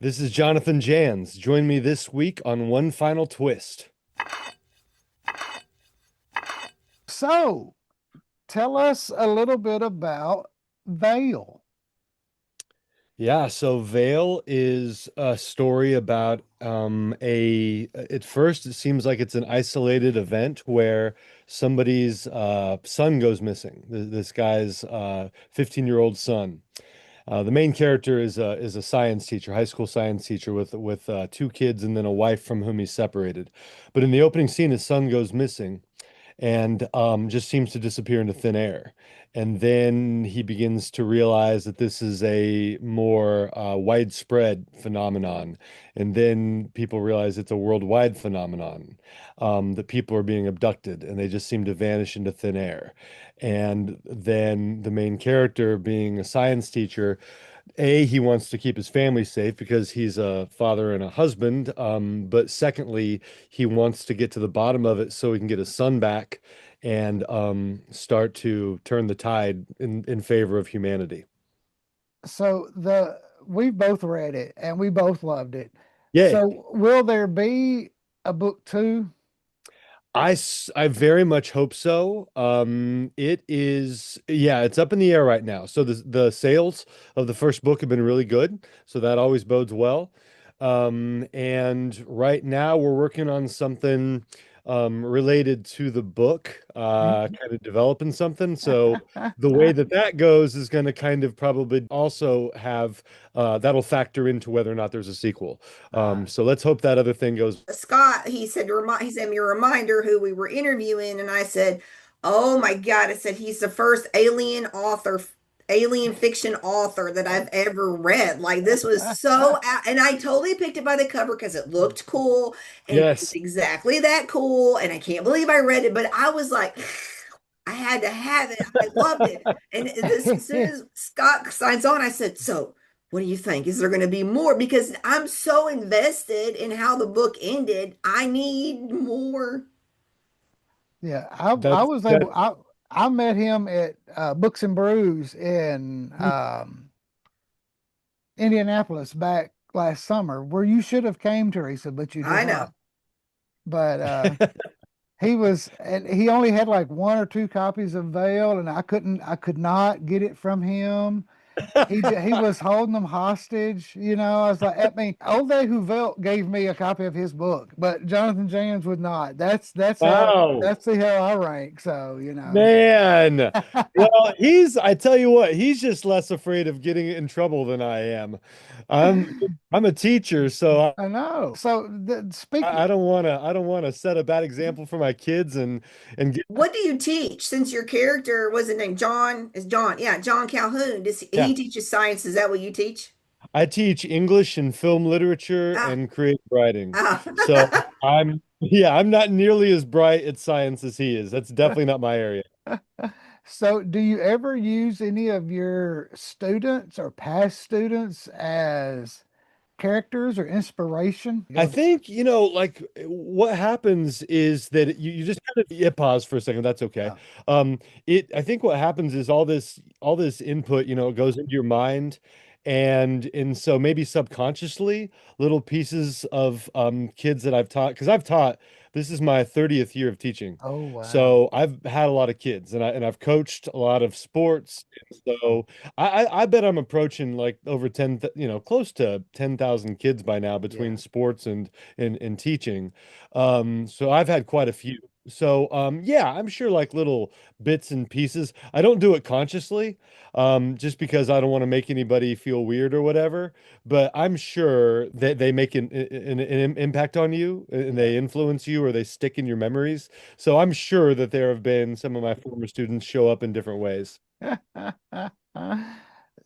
This is Jonathan Janz. Join me this week on One Final Twist. So, tell us a little bit about Vale. Yeah, so Veil is a story about at first it seems like it's an isolated event where somebody's son goes missing. This guy's 15-year-old son. The main character is a science teacher, high school science teacher with two kids and then a wife from whom he's separated. But in the opening scene, his son goes missing and just seems to disappear into thin air. And then he begins to realize that this is a more widespread phenomenon. And then people realize it's a worldwide phenomenon, that people are being abducted and they just seem to vanish into thin air. And then the main character, being a science teacher, he wants to keep his family safe because he's a father and a husband. But secondly, he wants to get to the bottom of it so he can get his son back and start to turn the tide in favor of humanity. So the we both read it and we both loved it. Yay. So will there be a book two? I very much hope so. It is, yeah, it's up in the air right now. So the sales of the first book have been really good, so that always bodes well. And right now we're working on something related to the book, kind of developing something. So the way that that goes is going to kind of probably also have that'll factor into whether or not there's a sequel. So let's hope that other thing goes. Scott, he sent me a reminder who we were interviewing, and I said, "Oh my God!" I said he's the first alien fiction author that I've ever read. Like this was and I totally picked it by the cover because it looked cool and it was Yes. exactly that cool, and I can't believe I read it, but I was like. I had to have it. I loved it. And as soon as Scott signs on, I said, "So, what do you think? Is there going to be more? Because I'm so invested in how the book ended. I need more." Yeah, I That's was that. able I met him at Books and Brews in Indianapolis back last summer, where you should have came, Teresa, but you did I not. know. But and he only had like one or two copies of Vale, and I could not get it from him. He was holding them hostage, you know. I was like, I mean, Old Day Hoovelt gave me a copy of his book, but Jonathan James would not. Wow. That's how I rank. So, you know. Man. Well, I tell you what, he's just less afraid of getting in trouble than I am. I'm I'm a teacher, so I know. So I don't want to set a bad example for my kids and get, What do you teach? Since your character wasn't named John, is John? Yeah, John Calhoun. Does yeah. he teaches science? Is that what you teach? I teach English and film literature Ah, and creative writing. So ah. I'm not nearly as bright at science as he is. That's definitely not my area. so do you ever use any of your students or past students as characters or inspiration? I think, like what happens is that you just kind of, yeah, pause for a second. That's okay. Oh, I think what happens is all this input, goes into your mind, and so maybe subconsciously little pieces of kids that I've taught, because I've taught, this is my 30th year of teaching. oh wow. So I've had a lot of kids and I've coached a lot of sports. So I bet I'm approaching like over 10, close to 10,000 kids by now Yeah. between sports and teaching. So I've had quite a few. So yeah, I'm sure like little bits and pieces. I don't do it consciously, just because I don't want to make anybody feel weird or whatever. But I'm sure that they make an impact on you and Yeah. they influence you or they stick in your memories. So I'm sure that there have been some of my former students show up in different ways.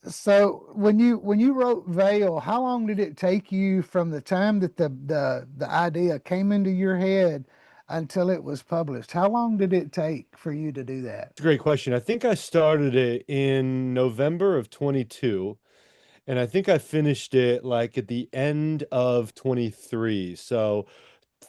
So when you wrote Veil, how long did it take you from the time that the idea came into your head until it was published? How long did it take for you to do that? It's a great question. I think I started it in November of 22, and I think I finished it like at the end of 23. So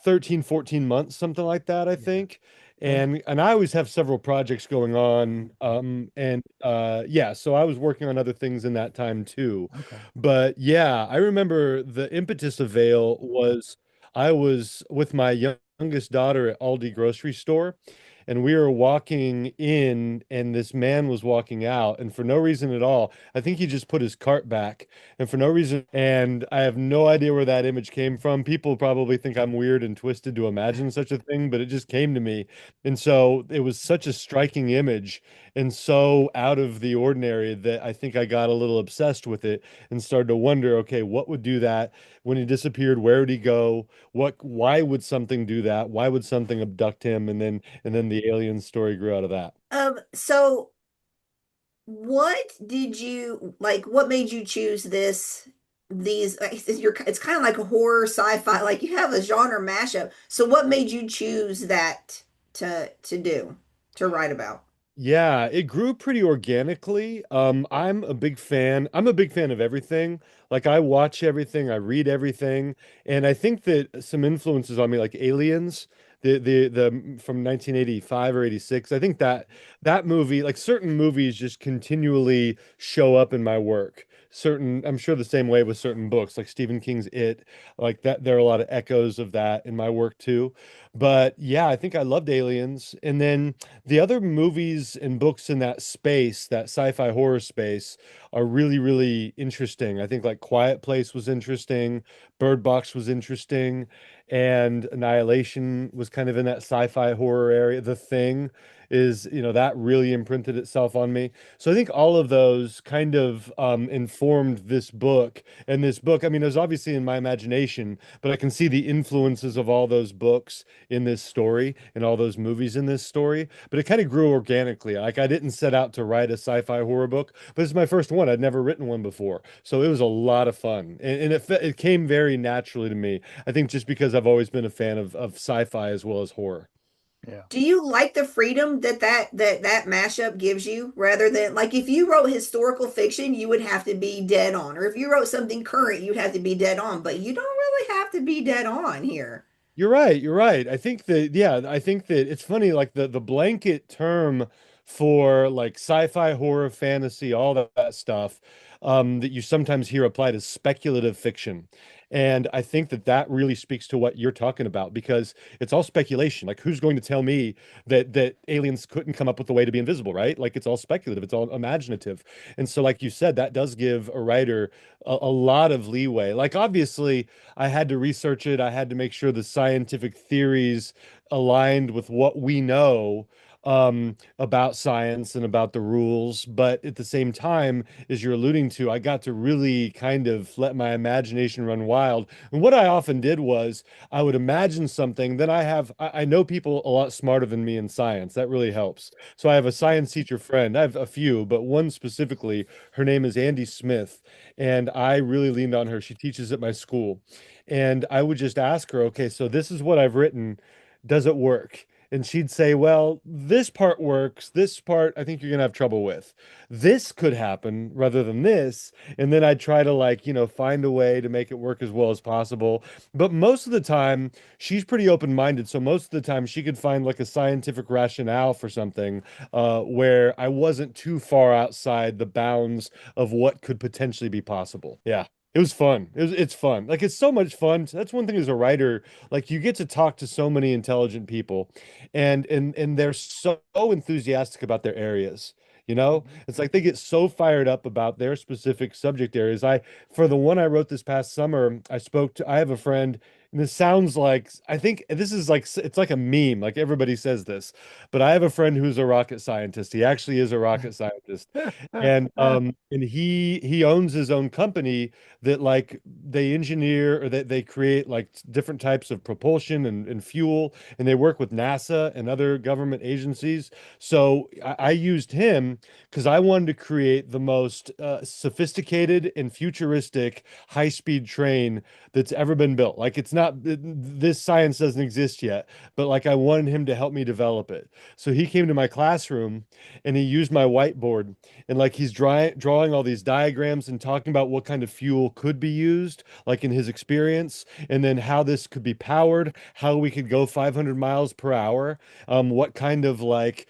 13, 14 months, something like that, I Yeah. think. Okay. and I always have several projects going on. And yeah, so I was working on other things in that time too. Okay. But yeah, I remember the impetus of Vale was I was with my youngest daughter at Aldi grocery store, and we were walking in, and this man was walking out, and for no reason at all, I think he just put his cart back, and for no reason, and I have no idea where that image came from. People probably think I'm weird and twisted to imagine such a thing, but it just came to me. And so it was such a striking image and so out of the ordinary that I think I got a little obsessed with it and started to wonder, okay, what would do that when he disappeared? Where would he go? Why would something do that? Why would something abduct him? And then the alien story grew out of that. So what did you like? What made you choose these? It's kind of like a horror sci-fi. Like you have a genre mashup. So what made you choose that to write about? Yeah, it grew pretty organically. I'm a big fan of everything. Like I watch everything, I read everything, and I think that some influences on me, like Aliens, the from 1985 or 86. I think that that movie, like certain movies just continually show up in my work. I'm sure the same way with certain books, like Stephen King's It, like that, there are a lot of echoes of that in my work too. But yeah, I think I loved Aliens. And then the other movies and books in that space, that sci-fi horror space, are really, really interesting. I think like Quiet Place was interesting, Bird Box was interesting, and Annihilation was kind of in that sci-fi horror area. The Thing is, that really imprinted itself on me. So I think all of those kind of informed this book. And this book, I mean, it was obviously in my imagination, but I can see the influences of all those books in this story and all those movies in this story. But it kind of grew organically. Like I didn't set out to write a sci-fi horror book, but it's my first one. I'd never written one before. So it was a lot of fun. And it came very naturally to me. I think just because I've always been a fan of sci-fi as well as horror. Yeah. Do you like the freedom that mashup gives you rather than like if you wrote historical fiction, you would have to be dead on, or if you wrote something current, you'd have to be dead on, but you don't really have to be dead on here. You're right. You're right. I think that, yeah, I think that it's funny, like the blanket term for like sci-fi, horror, fantasy, all that stuff, that you sometimes hear applied as speculative fiction. And I think that that really speaks to what you're talking about because it's all speculation. Like, who's going to tell me that aliens couldn't come up with a way to be invisible, right? Like, it's all speculative, it's all imaginative. And so, like you said, that does give a writer a lot of leeway. Like, obviously, I had to research it. I had to make sure the scientific theories aligned with what we know about science and about the rules. But at the same time, as you're alluding to, I got to really kind of let my imagination run wild. And what I often did was I would imagine something. Then I know people a lot smarter than me in science. That really helps. So I have a science teacher friend. I have a few, but one specifically, her name is Andy Smith. And I really leaned on her. She teaches at my school. And I would just ask her, okay, so this is what I've written. Does it work? And she'd say, well, this part works. This part, I think you're going to have trouble with. This could happen rather than this. And then I'd try to, like, find a way to make it work as well as possible. But most of the time, she's pretty open-minded. So most of the time, she could find like a scientific rationale for something where I wasn't too far outside the bounds of what could potentially be possible. Yeah. It was fun. It's fun. Like it's so much fun. That's one thing as a writer, like you get to talk to so many intelligent people and they're so enthusiastic about their areas. Mhm. It's like they get so fired up about their specific subject areas. For the one I wrote this past summer, I have a friend, and this sounds like, I think this is like, it's like a meme, like everybody says this, but I have a friend who's a rocket scientist. He actually is a rocket scientist. And he owns his own company that like they engineer or that they create like different types of propulsion and fuel, and they work with NASA and other government agencies. So I used him because I wanted to create the most sophisticated and futuristic high-speed train that's ever been built. Like this science doesn't exist yet, but like I wanted him to help me develop it. So he came to my classroom and he used my whiteboard and like he's drawing all these diagrams and talking about what kind of fuel could be used, like in his experience, and then how this could be powered, how we could go 500 miles per hour, what kind of like,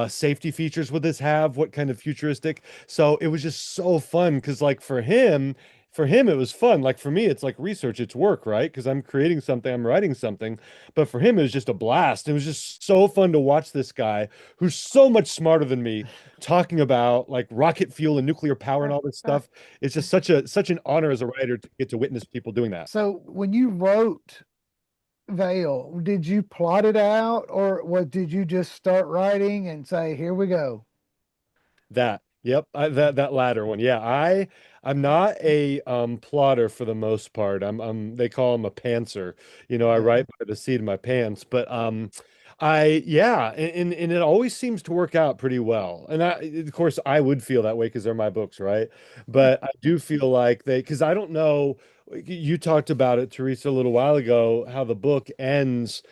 safety features would this have, what kind of futuristic. So it was just so fun because like for him it was fun. Like for me, it's like research, it's work, right? Because I'm creating something, I'm writing something. But for him, it was just a blast. It was just so fun to watch this guy who's so much smarter than me talking about like rocket fuel and nuclear power and all this stuff. It's just such an honor as a writer to get to witness people doing that. So when you wrote Vale, did you plot it out or what did you just start writing and say, here we go? That. Yep, that latter one. Yeah, I'm not a plotter for the most part. I'm they call him a pantser. I Yeah. write by the seat of my pants, but I yeah, and it always seems to work out pretty well. And of course I would feel that way because they're my books, right? But I do feel like because I don't know, you talked about it, Teresa, a little while ago, how the book ends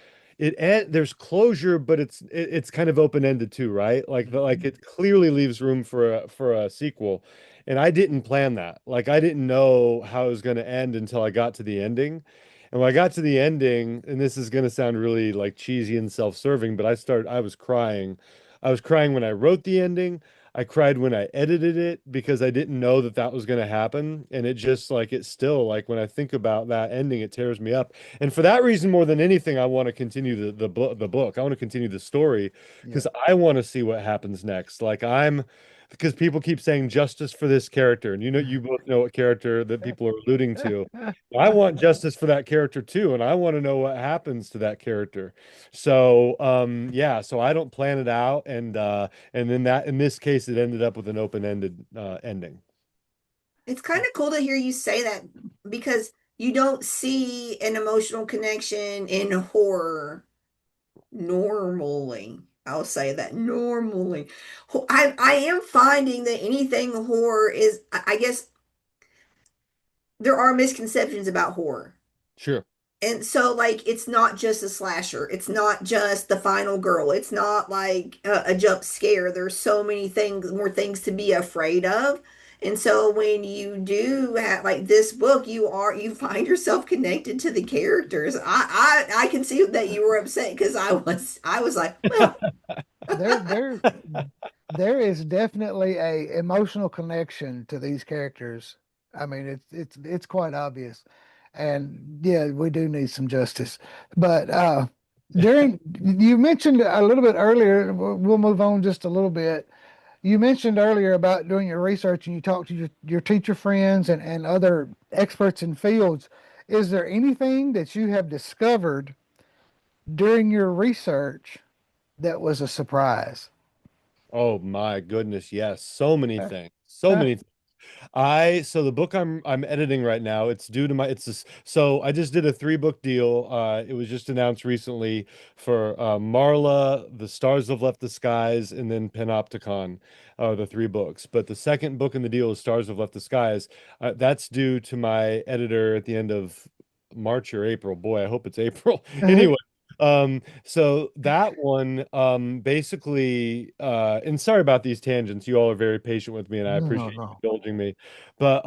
there's closure, but it's kind of open-ended too, right? Like Mhm. it clearly leaves room for a sequel. And I didn't plan that. Like I didn't know how it was going to end until I got to the ending. And when I got to the ending, and this is going to sound really like cheesy and self-serving, but I was crying. I was crying when I wrote the ending. I cried when I edited it because I didn't know that that was going to happen. And it just like it still like when I think about that ending, it tears me up. And for that reason, more than anything, I want to continue the book. I want to continue the story Yeah. because I want to see what happens next. Because people keep saying justice for this character, and you both know what character that people are alluding to. I want justice for that character too, and I want to know what happens to that character. So, yeah, so I don't plan it out, and then that in this case, it ended up with an open-ended ending. It's kind of cool to hear you say that because you don't see an emotional connection in horror normally. I'll say that normally. I am finding that anything horror is, I guess there are misconceptions about horror. Sure. And so, like, it's not just a slasher. It's not just the final girl. It's not like a jump scare. There's so many things, more things to be afraid of. And so, when you do have like this book, you find yourself connected to the characters. I can see that you were upset because I was like, well, There, there, there is definitely a emotional connection to these characters. I mean, it's quite obvious, and yeah, we do need some justice. But during you mentioned a little bit earlier, we'll move on just a little bit. You mentioned earlier about doing your research and you talked to your teacher friends and other experts in fields. Is there anything that you have discovered during your research that was a surprise? Oh my goodness, yes. So many things. So many so the book I'm editing right now, it's due to my it's this, so I just did a 3 book deal. It was just announced recently for Marla, The Stars Have Left the Skies, and then Panopticon, the 3 books. But the second book in the deal is Stars Have Left the Skies. That's due to my editor at the end of March or April. Boy, I hope it's April. Anyway, so that one, basically, and sorry about these tangents. You all are very patient with me, and I No, appreciate no. you indulging me. But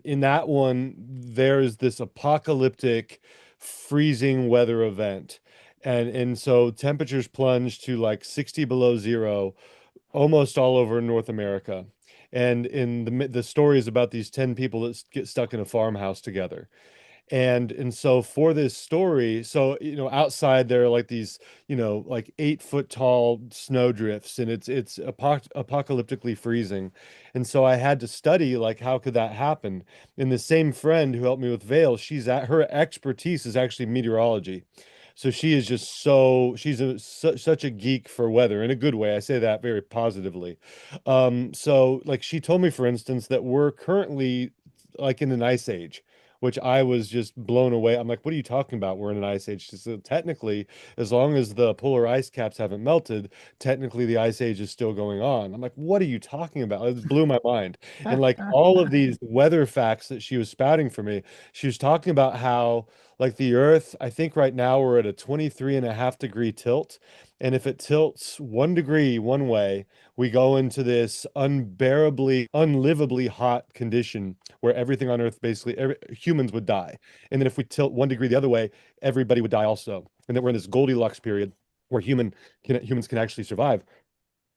in that one, there's this apocalyptic freezing weather event. And so temperatures plunge to like 60 below zero almost all over North America. And in the story is about these 10 people that get stuck in a farmhouse together. And so for this story, so outside there are like these, like 8 foot tall snow drifts, and it's apocalyptically freezing. And so I had to study like how could that happen. And the same friend who helped me with Vale, she's at her expertise is actually meteorology. So she is just such a geek for weather in a good way. I say that very positively. So like she told me, for instance, that we're currently like in an ice age, which I was just blown away. I'm like, what are you talking about? We're in an ice age. So technically, as long as the polar ice caps haven't melted, technically the ice age is still going on. I'm like, what are you talking about? It blew my mind. And like all of these weather facts that she was spouting for me, she was talking about how Like the Earth, I think right now we're at a 23.5 degree tilt. And if it tilts 1 degree one way, we go into this unbearably, unlivably hot condition where everything on Earth, basically, humans would die. And then if we tilt 1 degree the other way, everybody would die also. And then we're in this Goldilocks period where humans can actually survive.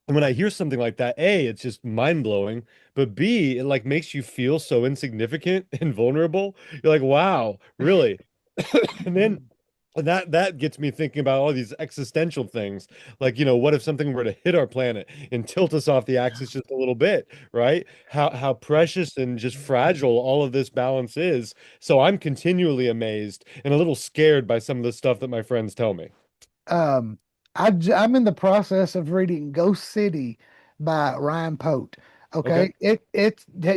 And when I hear something like that, A, it's just mind blowing, but B, it like makes you feel so insignificant and vulnerable. You're like, wow, really? And then that gets me thinking about all these existential things. Like, what if something were to hit our planet and tilt us off the axis just a little bit, right? How precious and just fragile all of this balance is. So I'm continually amazed and a little scared by some of the stuff that my friends tell me. Um, I'm in the process of reading Ghost City by Ryan Pote. Okay. Okay,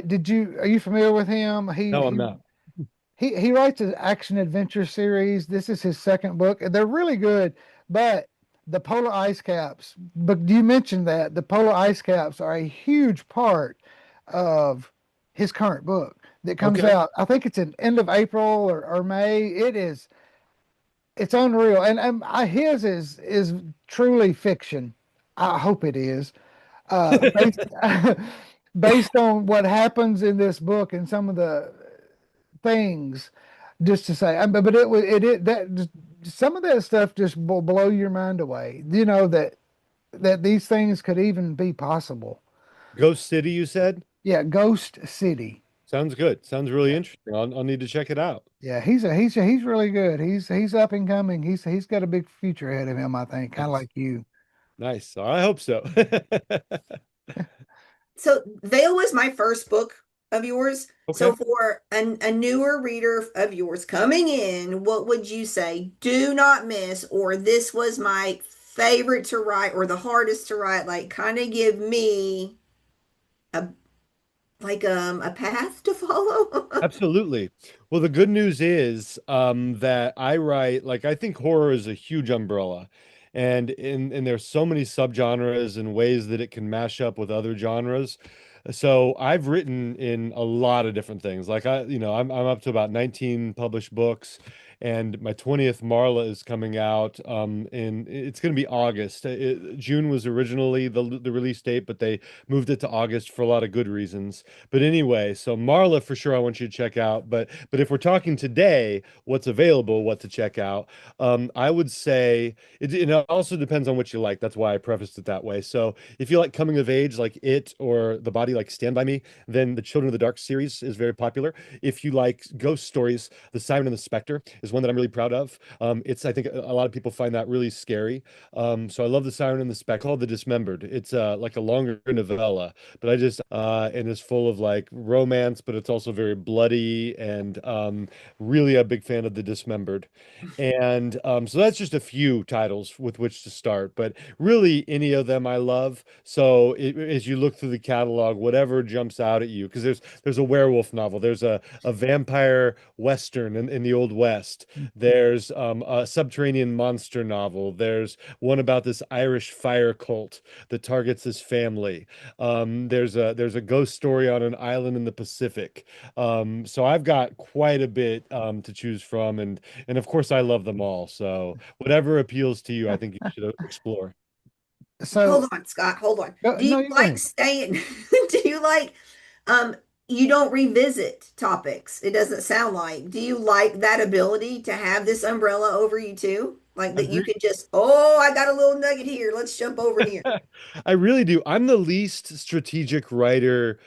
did you are you familiar with him? No, I'm not. He writes an action adventure series. This is his second book, and they're really good. But the polar ice caps, but you mentioned that the polar ice caps are a huge part of his current book that comes Okay. out. I think it's in end of April or May. It's unreal, and his is truly fiction. I hope it is based based on what happens in this book and some of the things. Just to say, but it that some of that stuff just will blow your mind away. That these things could even be possible. Ghost City, you said? Yeah, Ghost City. Sounds good. Sounds really Yeah, interesting. I'll need to check it out. yeah, he's really good. He's up and coming. He's got a big future ahead of him, I think, kind of Nice. like you. Nice. I hope so. So Veil was my first book of yours. So Okay. for a newer reader of yours coming in, what would you say? Do not miss, or this was my favorite to write, or the hardest to write. Like, kind of give me a a path to follow. Absolutely. Well, the good news is that I write, like, I think horror is a huge umbrella. And there's so many subgenres and ways that it can mash up with other genres. So I've written in a lot of different things. Like I'm up to about 19 published books, and my 20th Marla is coming out in it's going to be August. June was originally the release date, but they moved it to August for a lot of good reasons. But anyway, so Marla for sure I want you to check out. But if we're talking today, what's available, what to check out, I would say it also depends on what you like. That's why I prefaced it that way. So if you like coming of age, like It or The Body, like Stand By Me, then the Children of the Dark series is very popular. If you like ghost stories, The Siren and the Spectre is one that I'm really proud of. It's I think a lot of people find that really scary. So I love The Siren and the Spectre. Called The Dismembered. It's like a longer novella, but I just and it's full of like romance, but it's also very bloody and really a big fan of The Dismembered. And so that's just a few titles with which to start, but really any of them I love. So as you look through the catalog, whatever jumps out at you, because there's a werewolf novel, there's a vampire western in the Old West, there's a subterranean monster novel, there's one about this Irish fire cult that targets this family. There's a ghost story on an island in the Pacific. So I've got quite a bit to choose from, and of course, I love them all. So whatever appeals to you, I think you should explore. So Hold on, Scott. Hold on. Do you no, you go like ahead. staying? Do you like um you don't revisit topics? It doesn't sound like. Do you like that ability to have this umbrella over you too? Like I that you re can just, oh, I got a little nugget here. Let's jump over here. I really do. I'm the least strategic writer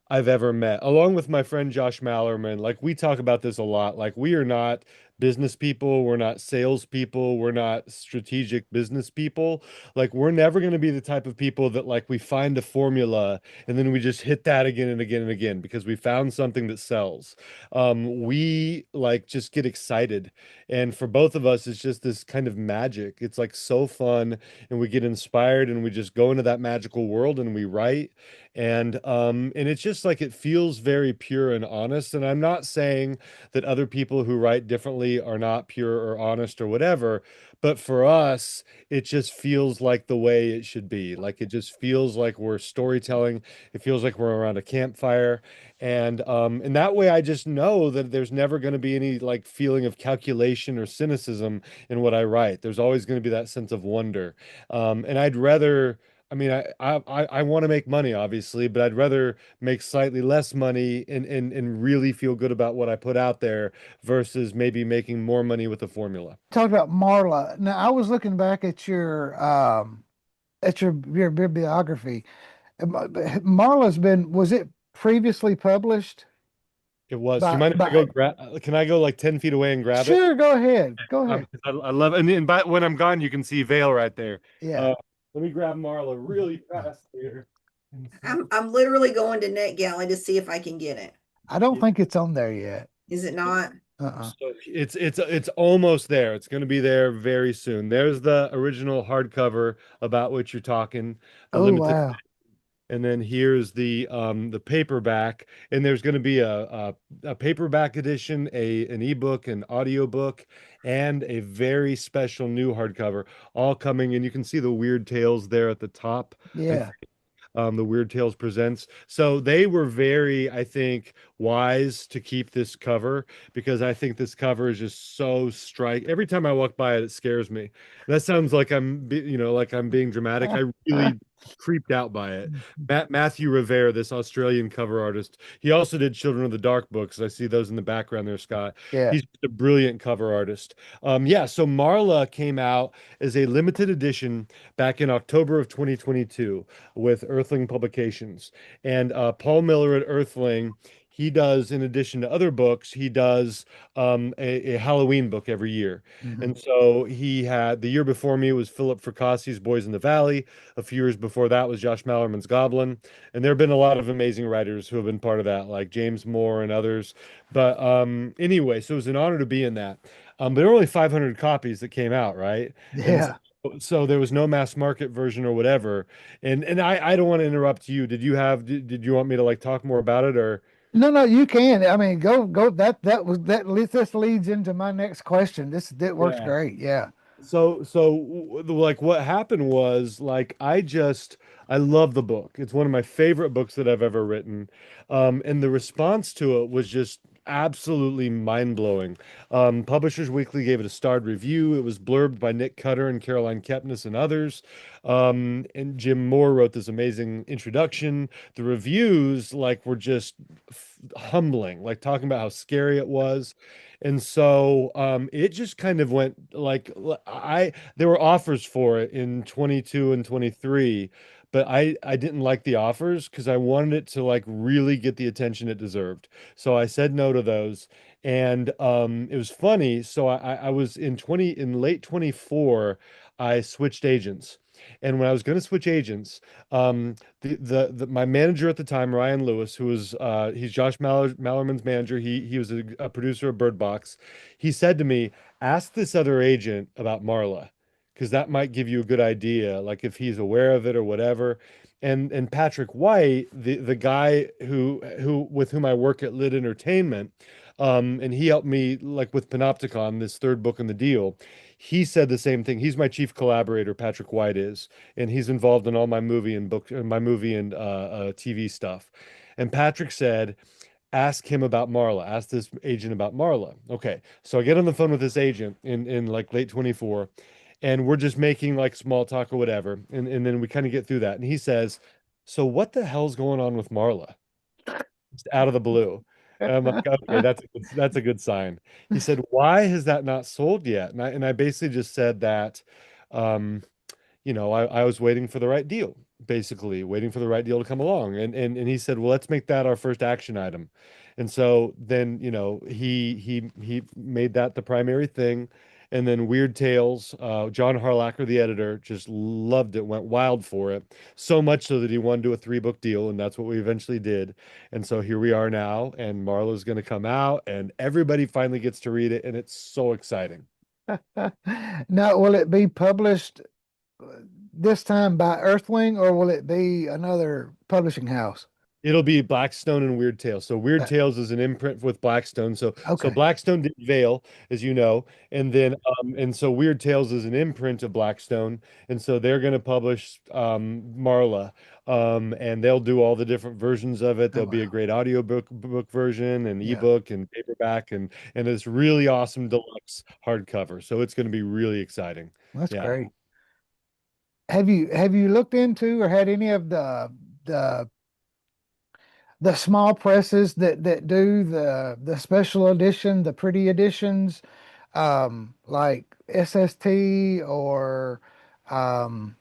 I've ever met, along with my friend Josh Mallerman. Like we talk about this a lot. Like we are not business people, we're not salespeople, we're not strategic business people. Like we're never going to be the type of people that like we find a formula and then we just hit that again and again and again because we found something that sells. We like just get excited, and for both of us, it's just this kind of magic. It's like so fun, and we get inspired and we just go into that magical world and we write, and it's just like it feels very pure and honest. And I'm not saying that other people who write differently family are not pure or honest or whatever. But for us, it just feels like the way it should be. Like it just feels like we're storytelling. It feels like we're around a campfire. And in that way, I just know that there's never going to be any like feeling of calculation or cynicism in what I write. There's always going to be that sense of wonder. And I'd rather, I mean, I want to make money, obviously, but I'd rather make slightly less money and really feel good about what I put out there versus maybe making more money with the formula. Talked about Marla. Now I was looking back at your bibliography. Marla's been, was it previously published It was. Do you mind if I go by grab? Can I go like 10 feet away and grab it? sure, go ahead. Go ahead. 'Cause I love it. And when I'm gone, you can see Vale right there. Yeah. Uh, Let me grab Marla really fast here and see. I'm literally going to NetGalley to see if I can get it. I don't think it's on there yet. Is it not? Uh-uh. So it's almost there. It's going to be there very soon. There's the original hardcover about which you're talking, the Oh limited, wow. and then here's the paperback, and there's going to be a paperback edition, an ebook, an audiobook, and a very special new hardcover, all coming. And you can see the Weird Tales there at the top. I Yeah. the Weird Tales Presents. So they were very, I think, wise to keep this cover because I think this cover is just so strike. Every time I walk by it, it scares me. That sounds like like I'm being dramatic. I really creeped out by it. Matthew Revere, this Australian cover artist, he also did Children of the Dark books. I see those in the background there, Scott. Yeah. He's just a brilliant cover artist. Yeah, so Marla came out as a limited edition back in October of 2022 with Earthling Publications. And Paul Miller at Earthling, he does, in addition to other books, he does a Halloween book every year. Mhm. And so he had, the year before me was Philip Fracasse's Boys in the Valley. A few years before that was Josh Mallerman's Goblin. And there have been a lot of amazing writers who have been part of that, like James Moore and others. But anyway, so it was an honor to be in that. But there were only 500 copies that came out, right? And Yeah. so there was no mass market version or whatever. And I don't want to interrupt you. Did you want me to like talk more about it or No, no, you can. I mean, go. This leads into my next question. That works yeah. great. Yeah. Like what happened was like I love the book. It's one of my favorite books that I've ever written. And the response to it was just absolutely mind-blowing. Publishers Weekly gave it a starred review. It was blurbed by Nick Cutter and Caroline Kepnes and others. And Jim Moore wrote this amazing introduction. The reviews like were just humbling, like talking about how scary it was. And so it just kind of went like I there were offers for it in 22 and 23, but I didn't like the offers because I wanted it to like really get the attention it deserved. So I said no to those. And it was funny. So I was in late 24, I switched agents. And when I was going to switch agents, my manager at the time, Ryan Lewis, who was he's Mallerman's manager. He was a producer of Bird Box. He said to me, "Ask this other agent about Marla, because that might give you a good idea, like if he's aware of it or whatever." And Patrick White, the guy who with whom I work at Lit Entertainment, and he helped me like with Panopticon, this third book in the deal. He said the same thing. He's my chief collaborator, Patrick White is, and he's involved in all my movie and TV stuff. And Patrick said, ask him about Marla. Ask this agent about Marla. Okay, so I get on the phone with this agent in like late 24, and we're just making like small talk or whatever, and then we kind of get through that, and he says, "So what the hell's going on with Marla?" Just out of the blue. And I'm like, okay, that's a good sign. He said, why has that not sold yet? And I basically just said that, um, I was waiting for the right deal, basically waiting for the right deal to come along. And he said, well, let's make that our first action item. And so then, he made that the primary thing. And then Weird Tales, John Harlacher, the editor, just loved it, went wild for it, so much so that he wanted to do a 3-book deal, and that's what we eventually did. And so here we are now, and Marla's going to come out, and everybody finally gets to read it, and it's so exciting. Now, will it be published this time by Earthling, or will it be another publishing house? It'll be Blackstone and Weird Tales. So Weird Uh, Tales is an imprint with Blackstone. So okay. Blackstone did Veil, as you know, and so Weird Tales is an imprint of Blackstone, and so they're going to publish Marla, and they'll do all the different versions of it. Oh There'll be a wow. great book version and Yeah, ebook and paperback and this really awesome deluxe hardcover. So it's going to be really exciting. that's Yeah. great. Have you looked into or had any of the the small presses that do the special edition, the pretty editions, like SST or um,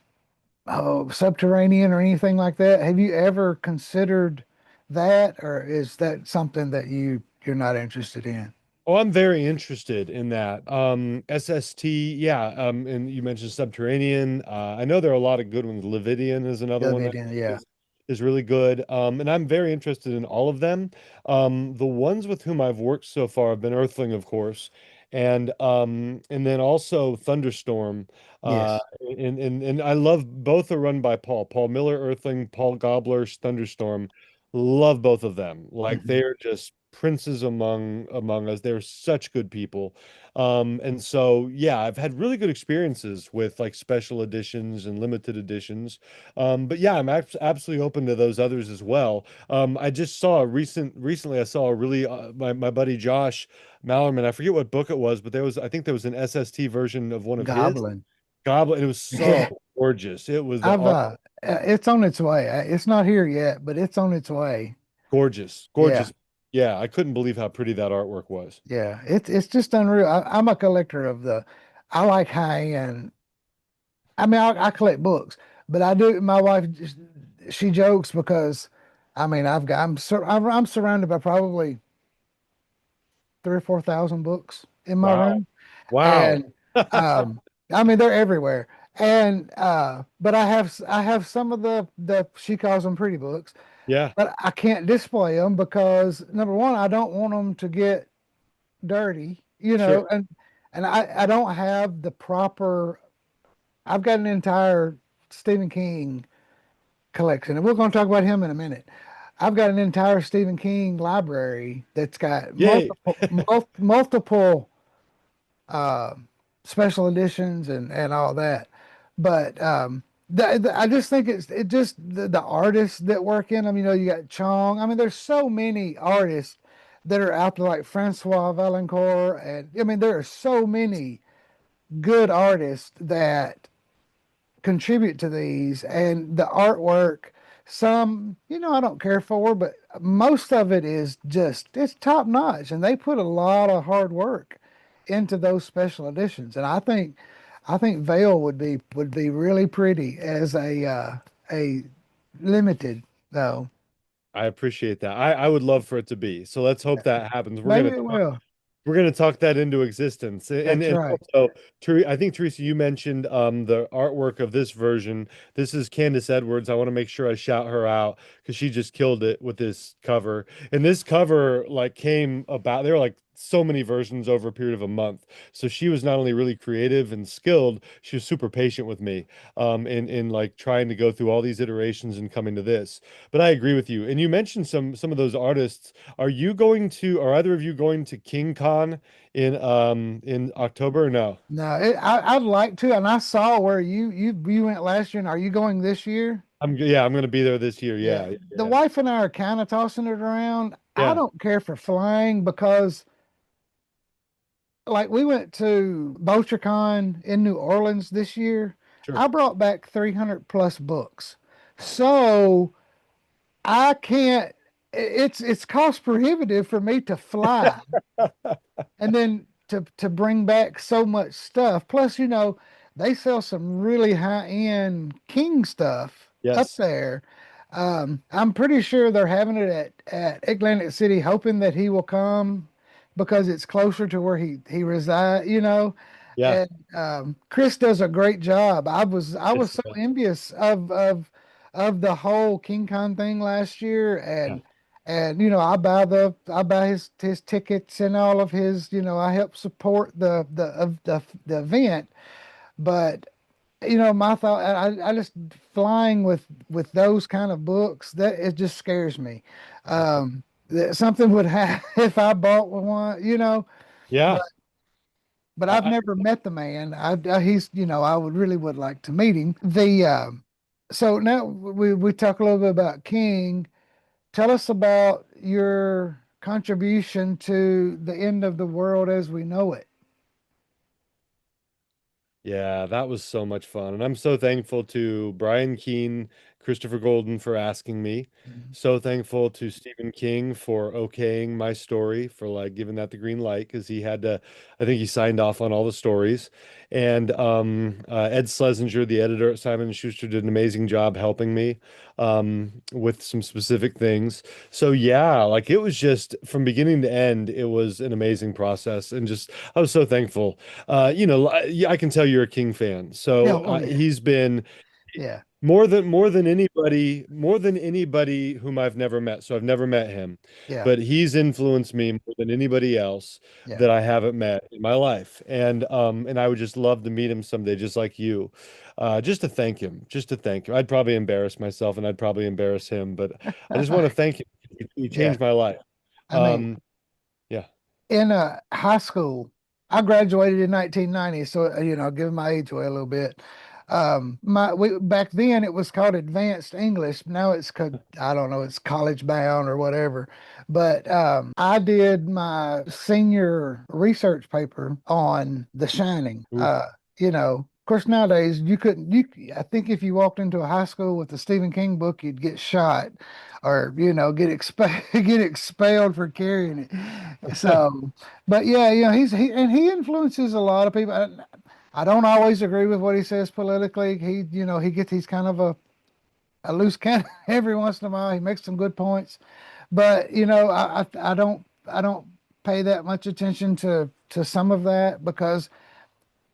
oh, Subterranean or anything like that? Have you ever considered that, or is that something that you're not interested in? Oh, I'm very interested in that. SST, yeah. And you mentioned Subterranean. I know there are a lot of good ones. Levidian is another one that Yeah, is really good. And I'm very interested in all of them. The ones with whom I've worked so far have been Earthling, of course, and then also Thunderstorm. Uh, yes. and I love both are run by Paul. Paul Miller, Earthling, Paul Gobbler, Thunderstorm. Love both of them. Like Mhm. they're just princes among us. They're such good people. And so yeah, I've had really good experiences with like special editions and limited editions. But yeah, I'm absolutely open to those others as well. I just saw a recently I saw a really my buddy Josh Mallerman, I forget what book it was, but I think there was an SST version of one of his Goblin. Goblin. It was so Yeah, gorgeous. It was the I've art it's on its way. It's not here yet, but it's on its way. gorgeous, Yeah. gorgeous. Yeah, I couldn't believe how pretty that artwork was. Yeah, it's just unreal. I'm a collector of the. I like high end. I mean, I collect books, but I do. My wife, she jokes because, I mean, I'm surrounded by probably 3 or 4 thousand books in my Wow. room, Wow. and I mean they're everywhere. And but I have some of the she calls them pretty books, Yeah, but I can't display them because number one, I don't want them to get dirty, sure. and I don't have the proper. I've got an entire Stephen King collection, and we're going to talk about him in a minute. I've got an entire Stephen King library that's got Yay. multiple uh, special editions and all that. But I just think it just the artists that work in them. You know, you got Chong. I mean, there's so many artists that are out there, like Francois Valancourt, and I mean, there are so many good artists that contribute to these, and the artwork. Some, I don't care for, but most of it is just it's top notch, and they put a lot of hard work into those special editions. And I think Veil would be really pretty as a limited though. I appreciate that. I would love for it to be. So let's hope that happens. Maybe it will. We're going to talk that into existence. That's And right. also, I think Teresa, you mentioned the artwork of this version. This is Candace Edwards. I want to make sure I shout her out because she just killed it with this cover. And this cover like came about. There were like so many versions over a period of a month. So she was not only really creative and skilled, she was super patient with me in like trying to go through all these iterations and coming to this. But I agree with you. And you mentioned some of those artists. Are either of you going to King Con in October or no? No, I'd like to, and I saw where you went last year. And are you going this year? Yeah, I'm gonna be there this year. Yeah, Yeah, the yeah, wife and I are kind of tossing it around. I yeah. don't care for flying because, like, we went to BoulderCon in New Orleans this year. Sure. I brought back 300 plus books. So I can't, it's cost prohibitive for me to fly and then to bring back so much stuff. Plus, they sell some really high-end King stuff up Yes. there. I'm pretty sure they're having it at Atlantic City, hoping that he will come because it's closer to where he resides. Yeah. And Chris does a great job. I was Yes. so envious of the whole King Kong thing last year, Yeah. and I buy his tickets and all of his. I help support the event, but. my thought, I just flying with those kind of books, that it just scares me. That something would happen if I bought one, but Yeah. I've never met the man. He's, I would really would like to meet him. So now we talk a little bit about King. Tell us about your contribution to the end of the world as we know it. Yeah, that was so much fun. And I'm so thankful to Brian Keene, Christopher Golden for asking me. Mhm. So thankful to Stephen King for okaying my story, for like giving that the green light because he had to, I think he signed off on all the stories. And Ed Schlesinger, the editor at Simon& and Schuster, did an amazing job helping me with some specific things. So yeah, like it was just from beginning to end, it was an amazing process. And just I was so thankful. Yeah, I can tell you're a King fan. Yeah, So oh yeah, he's been yeah, more than anybody whom I've never met. So I've never met him, yeah, but he's influenced me more than anybody else yeah. that I haven't met in my life. And I would just love to meet him someday, just like you, just to thank him, just to thank him. I'd probably embarrass myself and I'd probably embarrass him, but I just want to thank him. He Yeah. changed my life. I mean, Um, yeah. in high school, I graduated in 1990, so giving my age away a little bit. Back then it was called advanced English. Now it's called, I don't know, it's college bound or whatever. But I did my senior research paper on The Shining. Ooh. Of course, nowadays you couldn't. I think if you walked into a high school with a Stephen King book, you'd get shot, or get get expelled for carrying it. So, but yeah, he influences a lot of people. I don't always agree with what he says politically. He's kind of a loose cannon every once in a while. He makes some good points, but I don't pay that much attention to some of that because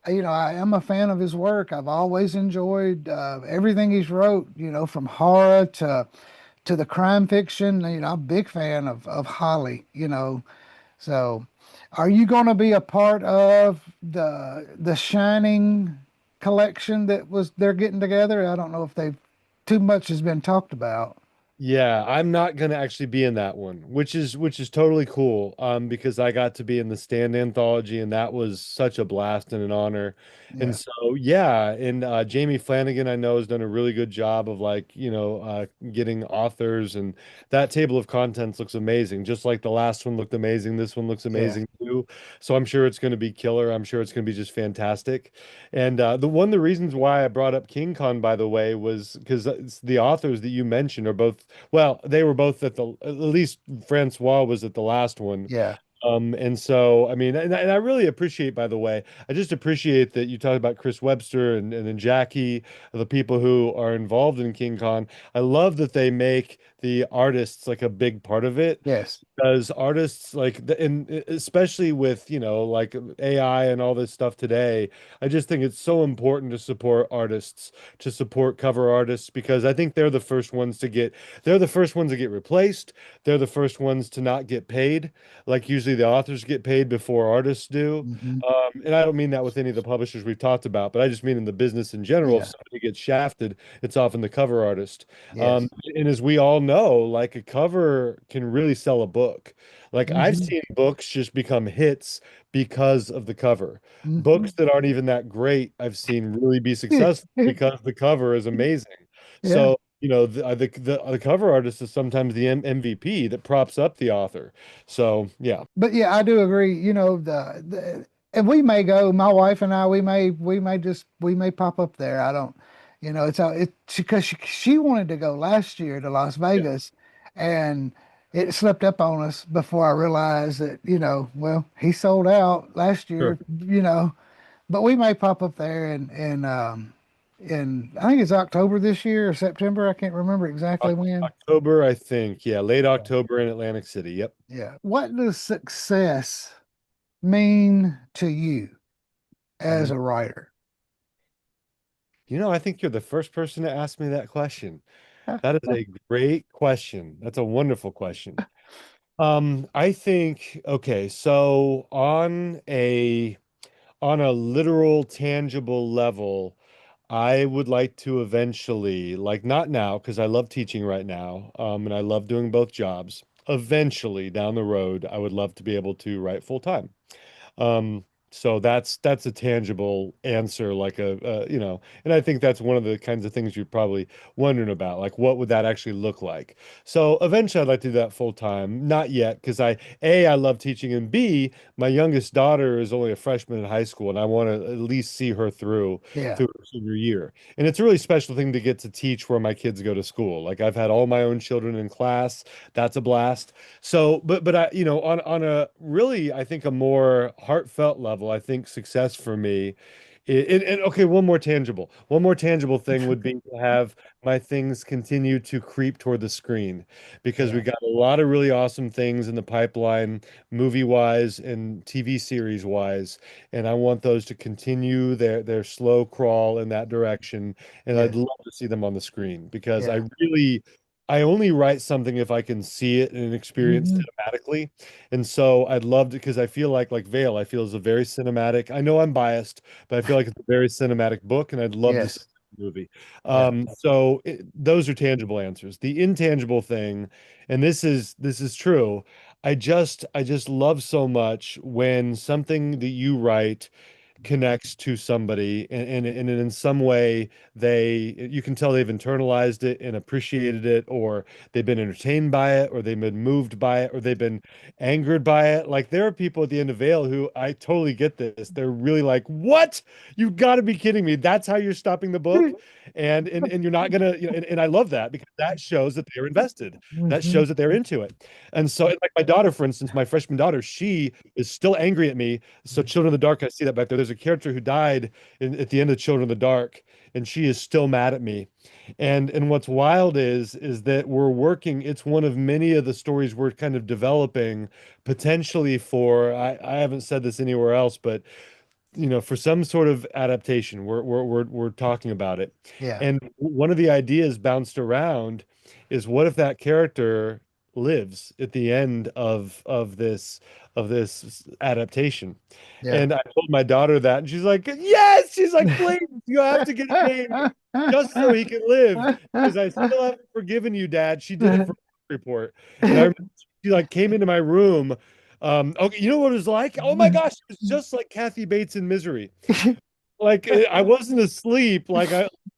I am a fan of his work. I've always enjoyed everything he's wrote. From horror to the crime fiction. I'm a big fan of Holly. So, are you going to be a part of the Shining collection that was they're getting together? I don't know if they've too much has been talked about. Yeah, I'm not gonna actually be in that one, which is totally cool. Because I got to be in the Stand anthology, and that was such a blast and an honor. And Yeah, so, yeah, and Jamie Flanagan, I know, has done a really good job of like, getting authors, and that table of contents looks amazing. Just like the last one looked amazing, this one looks yeah, amazing too. So I'm sure it's going to be killer. I'm sure it's going to be just fantastic. And the reasons why I brought up King Kong, by the way, was because the authors that you mentioned are both, well, they were both at least Francois was at the last one. yeah, And so, I mean, and I really appreciate, by the way, I just appreciate that you talked about Chris Webster and then Jackie, the people who are involved in King Kong. I love that they make the artists like a big part of it yes, because artists like and especially with like AI and all this stuff today, I just think it's so important to support artists, to support cover artists because I think they're the first ones to get replaced. They're the first ones to not get paid. Like usually the authors get paid before artists do. hmm And I don't mean that with any of the publishers we've talked about, but I just mean in the business in general. If yeah, somebody gets shafted, it's often the cover artist. yes, And as we all know, like a cover can really sell a book. Like I've hmm seen books just become hits because of the cover. Books hmm that aren't even that great, I've seen really be successful because the cover is amazing. yeah. So, the cover artist is sometimes the MVP that props up the author. So, yeah, But yeah, I do agree. And we may go. My wife and I, we may pop up there. I don't, it's because she wanted to go last year to Las yeah, Vegas, and it slipped up on us before I realized that well, he sold out last sure. year. But we may pop up there in I think it's October this year or September. I can't remember exactly when. October, I think. Yeah, late October in Atlantic City. Yep. Yeah. What does success mean to you as Mm. a writer? I think you're the first person to ask me that question. That is a great question. That's a wonderful question. I think, okay, so on a literal, tangible level, I would like to eventually, like not now, because I love teaching right now, and I love doing both jobs. Eventually, down the road, I would love to be able to write full time. So that's a tangible answer, like and I think that's one of the kinds of things you're probably wondering about, like what would that actually look like? So eventually I'd like to do that full time. Not yet, because I love teaching, and B, my youngest daughter is only a freshman in high school, and I want to at least see her Yeah. through her senior year. And it's a really special thing to get to teach where my kids go to school. Like I've had all my own children in class. That's a blast. So, but I, on a really, I think a more heartfelt level, I think success for me, and okay, one more tangible thing would be to have my things continue to creep toward the screen, because we Yeah. got a lot of really awesome things in the pipeline, movie wise and TV series wise, and I want those to continue their slow crawl in that direction, and I'd Yes. love to see them on the screen because Yeah. I only write something if I can see it and experience Hmm. cinematically. And so I'd love to, because I feel like Veil, I feel is a very cinematic. I know I'm biased, but I feel like it's a very cinematic book, and I'd love to see Yes. the movie. Yeah. Those are tangible answers. The intangible thing, and this is true. I just love so much when something that you write connects to somebody, and in some way you can tell they've internalized it and appreciated it, or they've been entertained by it, or they've been moved by it, or they've been angered by it. Like there are people at the end of Vale who, I totally get this, they're really like, what, you got to be kidding me, that's how you're stopping the book, and you're not gonna, and I love that because that shows that they're invested, that Hmm. shows that they're into it. And so like my daughter, for instance, my freshman daughter, she is still angry at me. So Children of the Dark, I see that back there. There's a character who died at the end of Children of the Dark, and she is still mad at me. And what's wild is that we're working. It's one of many of the stories we're kind of developing potentially for. I haven't said this anywhere else, but for some sort of adaptation. We're talking about it. Yeah. And one of the ideas bounced around is, what if that character lives at the end of this adaptation? Yeah. And I told my daughter that, and she's like, "Yes!" She's like, "Please, you have to get it made just so he can live, because I still haven't forgiven you, Dad." She did it for report, and I remember she like came into my room. Okay, you know what it was like? Oh my gosh, it was just like Kathy Bates in Misery. Like I wasn't asleep, like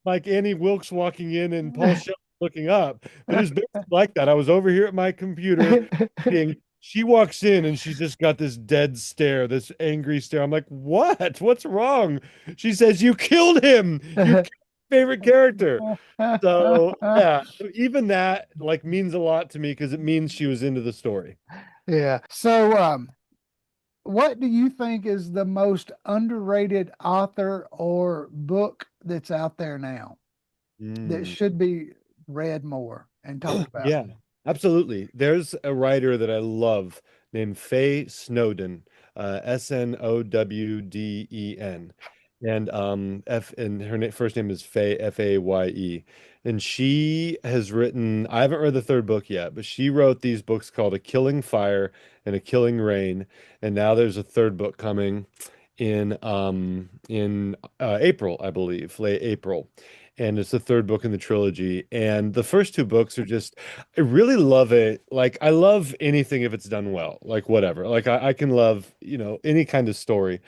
Annie Wilkes walking in and Paul Shelby looking up, but it was basically like that. I was over here at my computer reading. She walks in and she's just got this dead stare, this angry stare. I'm like, what? What's wrong? She says, "You killed him. You killed your favorite character." So yeah, even that like means a lot to me because it means she was into the story. Yeah. So, what do you think is the most underrated author or book that's out there now that Mm. should be read more and talked about? Yeah, absolutely. There's a writer that I love named Faye Snowden, Snowden, and her first name is Faye, Faye, and she has written. I haven't read the third book yet, but she wrote these books called A Killing Fire and A Killing Rain, and now there's a third book coming in April, I believe, late April. And it's the third book in the trilogy. And the first two books are just, I really love it. Like, I love anything if it's done well, like, whatever. Like, I can love, any kind of story.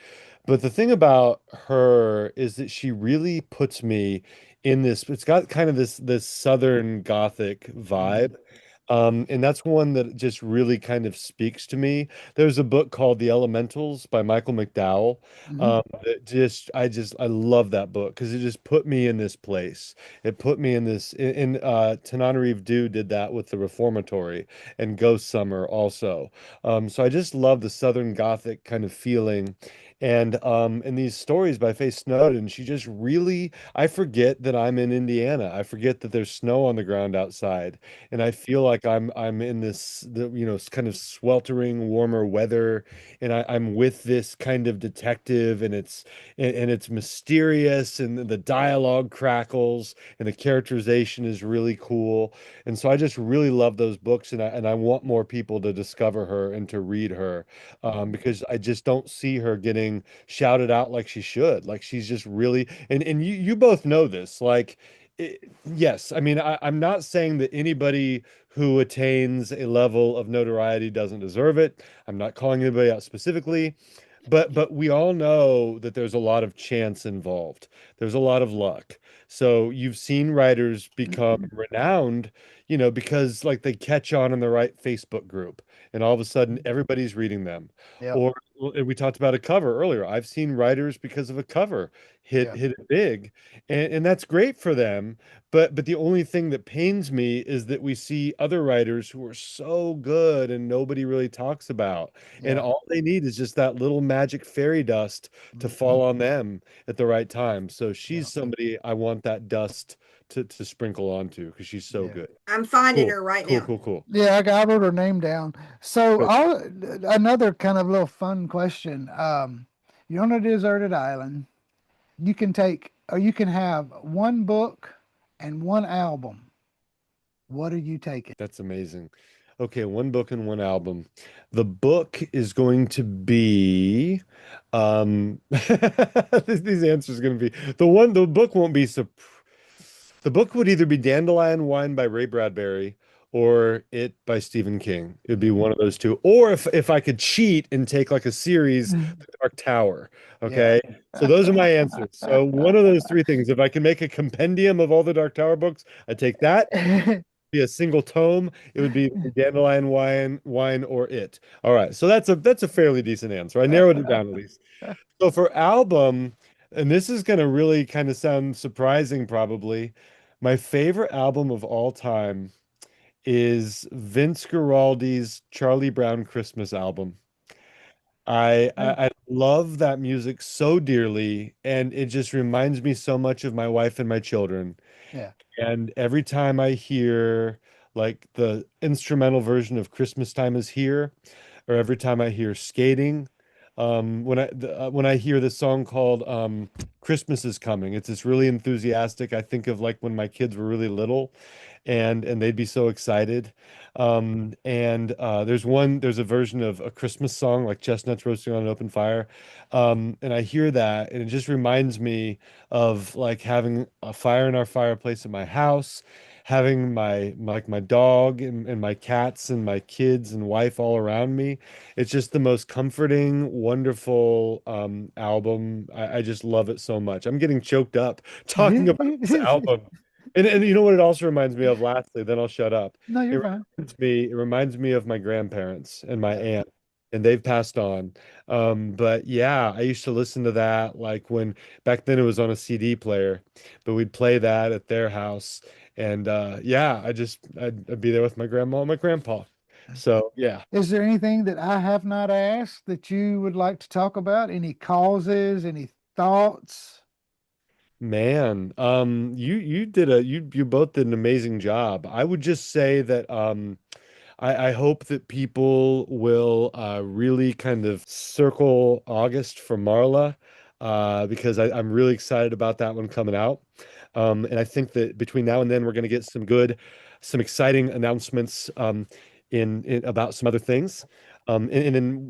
But the thing about her is that she really puts me in this, it's got kind of this Southern Gothic Mhm. vibe. And that's one that just really kind of speaks to me. There's a book called The Elementals by Michael McDowell. Mhm. I love that book because it just put me in this place. It put me in this. Tananarive Due did that with the Reformatory and Ghost Summer also. So I just love the Southern Gothic kind of feeling. And in these stories by Faye Snowden, she just really, I forget that I'm in Indiana. I forget that there's snow on the ground outside, and I feel like I'm in kind of sweltering warmer weather, and I'm with this kind of detective, and it's mysterious, and the dialogue crackles, and the characterization is really cool, and so I just really love those books, and I want more people to discover her and to read her, because I just don't see her getting being shouted out like she should. Like she's just really, and you both know this. Like, yes, I mean, I'm not saying that anybody who attains a level of notoriety doesn't deserve it. I'm not calling anybody out specifically, but we all know that there's a lot of chance involved. There's a lot of luck. So you've seen writers become renowned, because like they catch on in the right Facebook group, and all of a sudden everybody's reading them. Yep. Or and we talked about a cover earlier. I've seen writers because of a cover hit Yeah. hit it big, and that's great for them. But the only thing that pains me is that we see other writers who are so good and nobody really talks about. And Yeah. all they need is just that little magic fairy dust to Mhm. fall on them at the right time. So Yeah. she's somebody I want that dust to sprinkle onto because she's so Yeah. good. I'm finding Cool, her right cool, now. cool, cool. Yeah, I wrote her name down. So Good. another kind of little fun question. You're on a deserted island. You can take, or you can have one book and one album. What are you taking? That's amazing. Okay, one book and one album. The book is going to be these answers are going to be the book won't be the book would either be Dandelion Wine by Ray Bradbury or It by Stephen King. It'd be one of those two. Or if I could cheat and take like a series, The Dark Tower. Yeah. Okay. So those are my answers. So one of those three things. If I can make a compendium of all the Dark Tower books, I take that. Be a single tome, it would be Dandelion Wine or It. All right. So that's a fairly decent answer. I narrowed it down at least. So for album, and this is going to really kind of sound surprising, probably. My favorite album of all time is Vince Guaraldi's Charlie Brown Christmas album. I love that music so dearly, and it just reminds me so much of my wife and my children. Yeah. And every time I hear like the instrumental version of Christmas Time is Here, or every time I hear Skating, when I hear this song called Christmas is Coming, it's this really enthusiastic. I think of like when my kids were really little, and they'd be so excited. And there's a version of a Christmas song like Chestnuts Roasting on an Open Fire, and I hear that, and it just reminds me of like having a fire in our fireplace at my house, having like my dog and my cats and my kids and wife all around me. It's just the most comforting, wonderful album. I just love it so much. I'm getting choked up talking about this album. And you know what it also reminds me of, lastly, then I'll shut up. No, you're It fine. reminds me of my grandparents and my Yeah. aunt, and they've passed on. But yeah, I used to listen to that like when back then it was on a CD player, but we'd play that at their house. And yeah, I'd be there with my grandma and my grandpa. So yeah. Is there anything that I have not asked that you would like to talk about? Any causes, any thoughts? Man, you both did an amazing job. I would just say that I hope that people will really kind of circle August for Marla, because I'm really excited about that one coming out. And I think that between now and then we're going to get some exciting announcements in about some other things. And then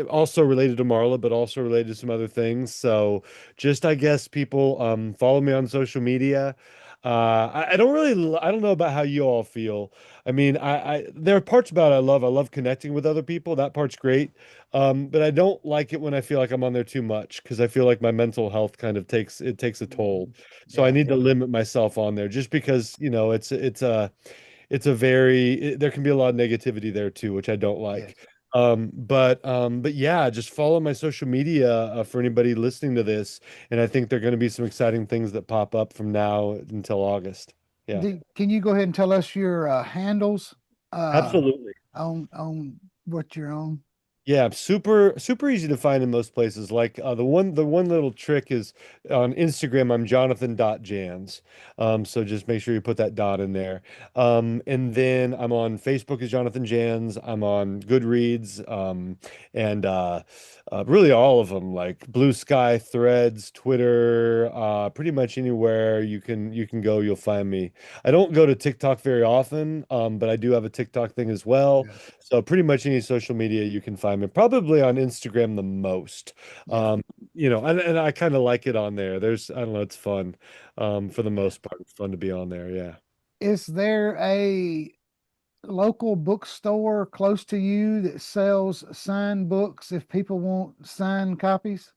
also related to Marla, but also related to some other things. So just I guess people follow me on social media. I don't really I don't know about how you all feel. I mean, I there are parts about it I love. I love connecting with other people. That part's great. But I don't like it when I feel like I'm on there too much because I feel like my mental health kind of takes a toll. So I Yeah. need to limit myself on there just because, there can be a lot of negativity there too, which I don't Yes. like. But yeah, just follow my social media for anybody listening to this, and I think there are going to be some exciting things that pop up from now until August. Yeah, Can you go ahead and tell us your handles absolutely. on what you're on? Yeah, super easy to find in most places. Like the one little trick is on Instagram, I'm Jonathan.Janz. So just make sure you put that dot in there. And then I'm on Facebook as Jonathan Janz. I'm on Goodreads, and really all of them, like Blue Sky, Threads, Twitter, pretty much anywhere you can go, you'll find me. I don't go to TikTok very often, but I do have a TikTok thing as well. Yeah. So pretty much any social media you can find time, and probably on Instagram the most. Yeah. Um, and I kind of like it on there. I don't know, it's fun. For the Yeah. most part, it's fun to be on there. Yeah. Is there a local bookstore close to you that sells signed books if people want signed copies?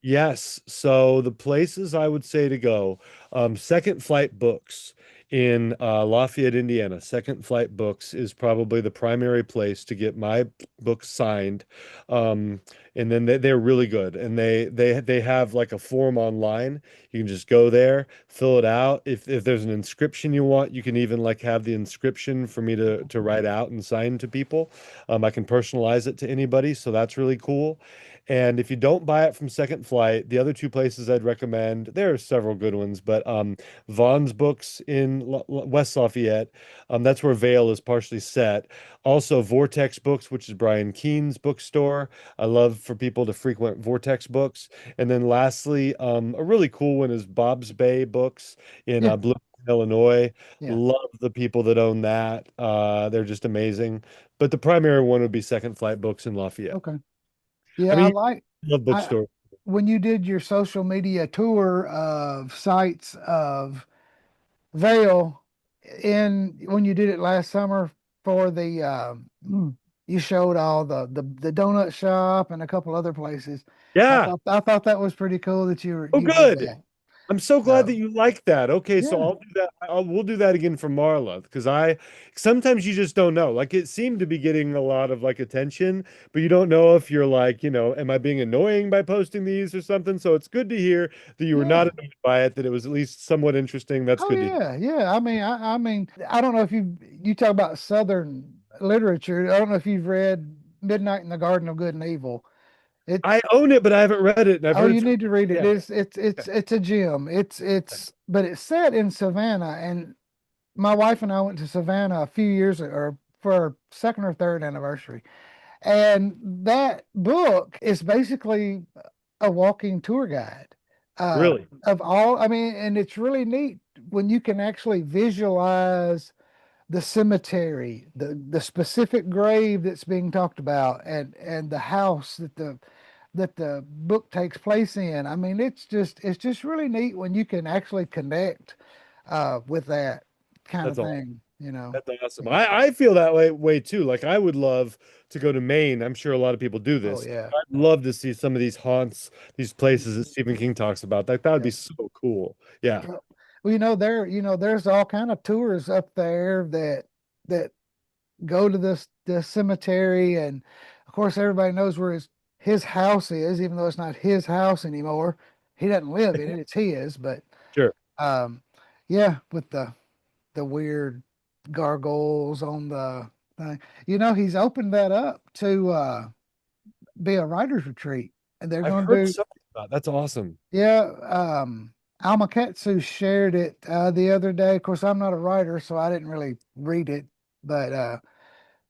Yes. So the places I would say to go, Second Flight Books in Lafayette, Indiana. Second Flight Books is probably the primary place to get my books signed. Um, and then they're really good. And they have like a form online. You can just go there, fill it out. If there's an inscription you want, you can even like have the inscription for me to write out and sign to people. I can personalize it to anybody, so that's really cool. And if you don't buy it from Second Flight, the other two places I'd recommend, there are several good ones, but Vaughn's Books in West Lafayette, that's where Vale is partially set. Also, Vortex Books, which is Brian Keene's bookstore. I love for people to frequent Vortex Books. And then lastly, a really cool one is Bob's Bay Books in Yeah. Bloomington, Illinois. Yeah. Love the people that own that. They're just amazing. But the primary one would be Second Flight Books in Lafayette. Okay. I Yeah, I mean, like love I bookstore. when you did your social media tour of sites of Vale in when you did it last summer for the you showed all the donut shop and a couple other places. Yeah. I thought that was pretty cool that Oh, you did good. that. I'm so glad that So you like that. Okay, so yeah, I'll do that. We'll do that again for Marla because I sometimes you just don't know. Like it seemed to be getting a lot of like attention, but you don't know if you're like, am I being annoying by posting these or something? So it's good to hear that you were yeah. not annoyed by it, that it was at least somewhat interesting. That's Oh good to hear. yeah, yeah. I mean, I don't know if you talk about Southern literature. I don't know if you've read Midnight in the Garden of Good and Evil. It I own it, but I haven't read it, and I've Oh, heard you it's need to read it. yeah. It's a gem. But it's set in Savannah, and my wife and I went to Savannah a few years ago, or for our second or third anniversary. And that book is basically a walking tour guide Really. of all. I mean, and it's really neat when you can actually visualize the cemetery, the specific grave that's being talked about, and the house that the book takes place in. I mean, it's just really neat when you can actually connect with that kind That's of all. thing, you know. That's awesome. Yeah. I feel that way too. Like I would love to go to Maine. I'm sure a lot of people do Oh this. yeah. I'd love to see some of these haunts, these places that Stephen King talks about. That would Yeah. be so cool. Yeah. Well, there's all kind of tours up there that go to the cemetery, and of course everybody knows where his house is, even though it's not his house anymore. He doesn't live in it, it's his, but Sure. um yeah, with the weird gargoyles on the thing. He's opened that up to be a writer's retreat. And they're I've gonna heard do something about That's awesome. yeah, Alma Katsu shared it the other day. Of course, I'm not a writer, so I didn't really read it, but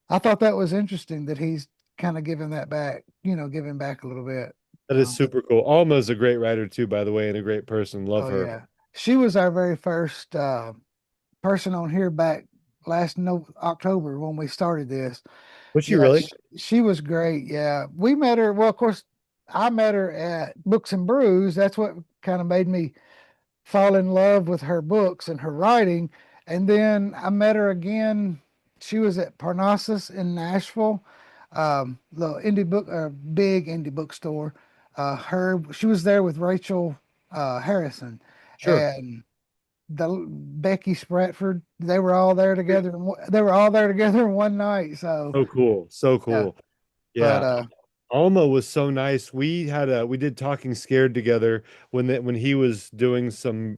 I thought that was interesting that he's kind of giving that back, giving back a little bit. That is Um, super cool. Alma's a great writer too, by the way, and a great person. Love oh her. yeah, she was our very first person on here back last no October when we started this. Was she Yeah, really? she was great. Yeah, we met her. Well, of course, I met her at Books and Brews. That's what kind of made me fall in love with her books and her writing. And then I met her again. She was at Parnassus in Nashville, the big indie bookstore. She was there with Rachel Harrison Sure. and the Becky Spratford. They were all there together. They were all there together in one night. So So cool. So yeah, cool. but Yeah. Alma was so nice. We did Talking Scared together when he was doing some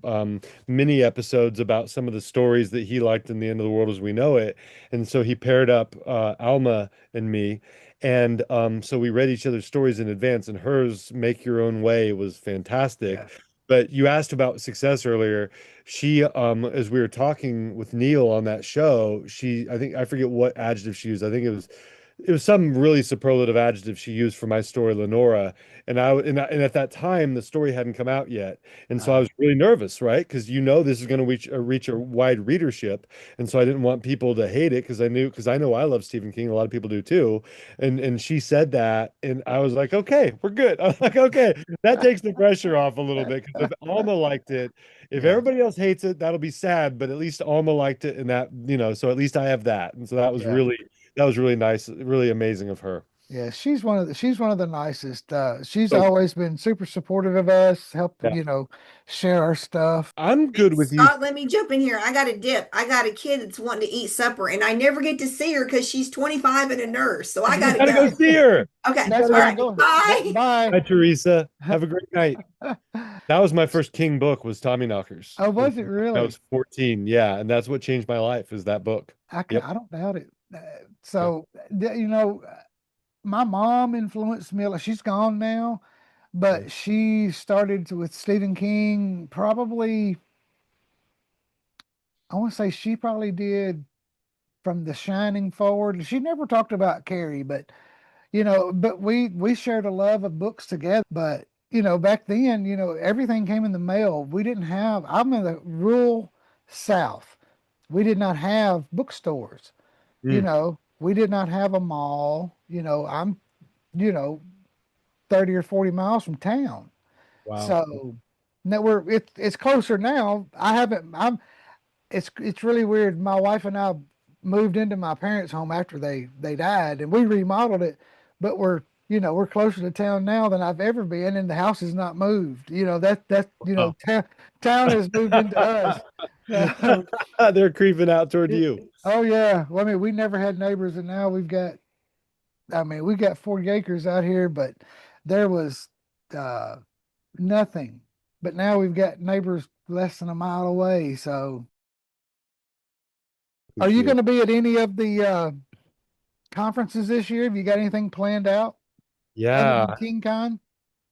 mini episodes about some of the stories that he liked in The End of the World as We Know It. And so he paired up Alma and me. And so we read each other's stories in advance, and hers Make Your Own Way was fantastic. yeah, But you asked about success earlier. She as we were talking with Neil on that show, I forget what adjective she used. I think it was it was some really superlative adjective she used for my story, Lenora. And at that time, the story hadn't come out yet, and so I Uh, was really nervous, right? Because this is going to reach a wide readership, and so I didn't want people to hate it because I know I love Stephen King. A lot of people do too, and she said that, and I was like, okay, we're good. I was like, okay, that takes the pressure off a little bit because if Alma liked it, if yeah, everybody else hates it, that'll be sad. But at least Alma liked it, and that so at least I have that, and so yeah. that was really nice, really amazing of her. Yeah, she's one of the nicest. She's So, always been super supportive of us, help, yeah, share our stuff. I'm Hey, good with you. Scott, let me jump in here. I got a dip. I got a kid that's wanting to eat supper, and I never get to see her because she's 25 and a nurse. So I You gotta gotta go go. see her. Okay. You That's gotta All go fine. right. see Go. her. Bye. Bye. Bye, Teresa. Have a great night. That was my first King book was Tommyknockers. Oh, When was it I really? was 14. Yeah, and that's what changed my life is that book. Yep. I don't doubt it. Yeah. So, my mom influenced me. Like, she's gone now, but she started with Stephen King probably, I want to say she probably did from The Shining forward. She never talked about Carrie, but but we shared a love of books together. But back then, everything came in the mail. We didn't have. I'm in the rural South. We did not have bookstores. Mm, We did not have a mall. I'm you know 30 or 40 miles from town. wow. So now it's closer now. I haven't. It's really weird. My wife and I moved into my parents' home after they died, and we remodeled it, but we're closer to town now than I've ever been, and the house is not moved. Wow. Town has moved into us. So, They're creeping out toward it, you. oh yeah, well, I mean, we never had neighbors, and now we've got. I mean, we got 40 acres out here, but there was uh, nothing. But now we've got neighbors less than a mile away. So, are you going Appreciate to be at any of the conferences this year? Have you got anything planned out it. other than Yeah. King Con?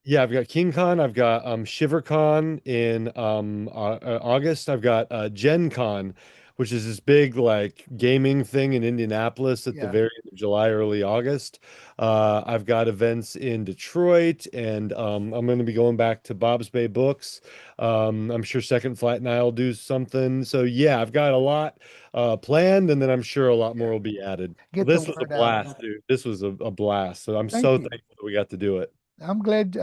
Yeah, I've got King Con, I've got ShiverCon in August. I've got Gen Con, which is this big like gaming thing in Indianapolis at the Yeah, very end of July, early August. I've got events in Detroit, and I'm going to be going back to Bob's Bay Books. I'm sure Second Flight and I'll do something. So yeah, I've got a lot planned, and then I'm sure a lot more yeah. will be added. Well, Get the this was a word out. blast, dude. This was a blast. So I'm so Thank you. thankful that we got to do it. I'm glad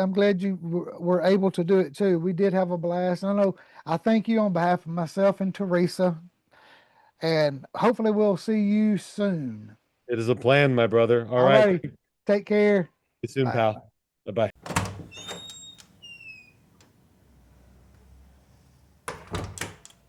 you were able to do it too. We did have a blast. I thank you on behalf of myself and Teresa, and hopefully we'll see you soon. It is a plan, my brother. All All right. righty. Take care. See you soon, Bye. pal. Bye bye.